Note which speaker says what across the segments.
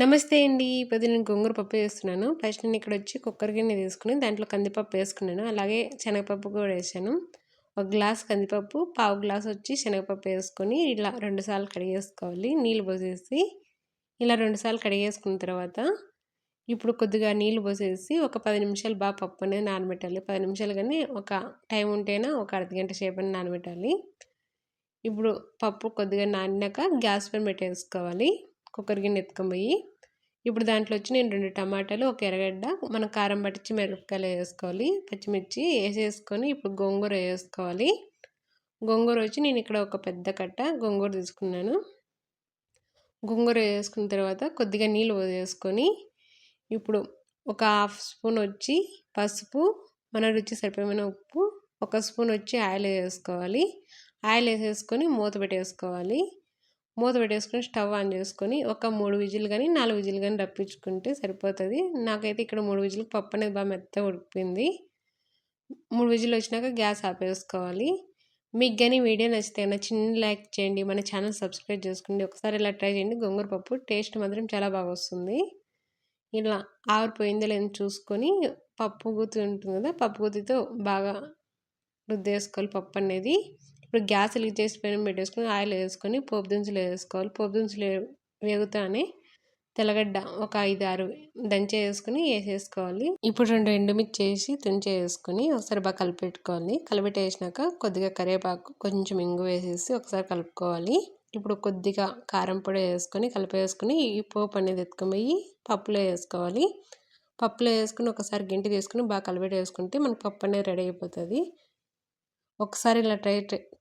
Speaker 1: నమస్తే అండి. ఇప్పుడు నేను గోంగూర పప్పు చేస్తున్నాను. ఫస్ట్ నేను ఇక్కడొచ్చి కుక్కర్ గిన్నె తీసుకొని దాంట్లో కందిపప్పు వేసుకున్నాను. అలాగే శనగపప్పు కూడా వేసాను. ఒక గ్లాస్ కందిపప్పు, పావు గ్లాస్ వచ్చి శనగపప్పు వేసుకొని ఇలా 2 సార్లు కడిగేసుకోవాలి. నీళ్ళు పోసేసి ఇలా 2 సార్లు కడిగేసుకున్న తర్వాత ఇప్పుడు కొద్దిగా నీళ్ళు పోసేసి ఒక 10 నిమిషాలు బాగా పప్పు అనేది నానబెట్టాలి. 10 నిమిషాలు కానీ ఒక టైం ఉంటేనా ఒక అర్ధగంట సేపని నానబెట్టాలి. ఇప్పుడు పప్పు కొద్దిగా నానినాక గ్యాస్ పైన పెట్టేసుకోవాలి. కుక్కర్ గిన్నె ఎత్తుకొని పోయి ఇప్పుడు దాంట్లో వచ్చి నేను 2 టమాటాలు, ఒక ఎర్రగడ్డ, మనం కారం పట్టించి మిరపకాయలు వేసుకోవాలి, పచ్చిమిర్చి వేసేసుకొని ఇప్పుడు గోంగూర వేసుకోవాలి. గోంగూర వచ్చి నేను ఇక్కడ ఒక పెద్ద కట్ట గోంగూర తీసుకున్నాను. గోంగూర వేసుకున్న తర్వాత కొద్దిగా నీళ్ళు వేసుకొని ఇప్పుడు ఒక హాఫ్ స్పూన్ వచ్చి పసుపు, మన రుచి సరిపోయిన ఉప్పు, ఒక స్పూన్ వచ్చి ఆయిల్ వేసుకోవాలి. ఆయిల్ వేసేసుకొని మూత పెట్టేసుకోవాలి. మూత పెట్టేసుకొని స్టవ్ ఆన్ చేసుకొని ఒక 3 విజిల్ కానీ 4 విజిల్ కానీ రప్పించుకుంటే సరిపోతుంది. నాకైతే ఇక్కడ 3 విజిల్కి పప్పు అనేది బాగా మెత్తగా ఉడికిపోయింది. 3 విజిల్ వచ్చినాక గ్యాస్ ఆపేసుకోవాలి. మీకు కానీ వీడియో నచ్చితే చిన్న లైక్ చేయండి, మన ఛానల్ సబ్స్క్రైబ్ చేసుకోండి. ఒకసారి ఇలా ట్రై చేయండి. గోంగూర పప్పు టేస్ట్ మాత్రం చాలా బాగా వస్తుంది. ఇలా ఆవిరిపోయిందో లేదో చూసుకొని పప్పు గుత్తి ఉంటుంది కదా, పప్పు గుత్తితో బాగా రుద్దేసుకోవాలి పప్పు అనేది. ఇప్పుడు గ్యాస్ వెలిగించేసి పెనం పెట్టేసుకొని ఆయిల్ వేసుకొని పోపు దినుసులు వేసుకోవాలి. పోపు దినుసులు వేగుతానే తెల్లగడ్డ ఒక 5-6 దంచి వేసుకొని వేసేసుకోవాలి. ఇప్పుడు 2 ఎండుమిర్చి వేసి తుంచి వేసుకొని ఒకసారి బాగా కలిపెట్టుకోవాలి. కలిపెట్టేసినాక కొద్దిగా కరివేపాకు, కొంచెం ఇంగు వేసేసి ఒకసారి కలుపుకోవాలి. ఇప్పుడు కొద్దిగా కారం పొడి వేసుకొని కలిపేసుకొని ఈ పోపు అనేది ఎత్తుకొని పోయి పప్పులో వేసుకోవాలి. పప్పులో వేసుకుని ఒకసారి గింటి తీసుకుని బాగా కలిపెట్టేసుకుంటే మనకు పప్పు అనేది రెడీ అయిపోతుంది. ఒకసారి ఇలా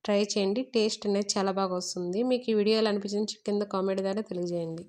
Speaker 1: ట్రై చేయండి. టేస్ట్ అనేది చాలా బాగా వస్తుంది. మీకు ఈ వీడియోలో అనిపించింది కింద కామెంట్ ద్వారా తెలియజేయండి.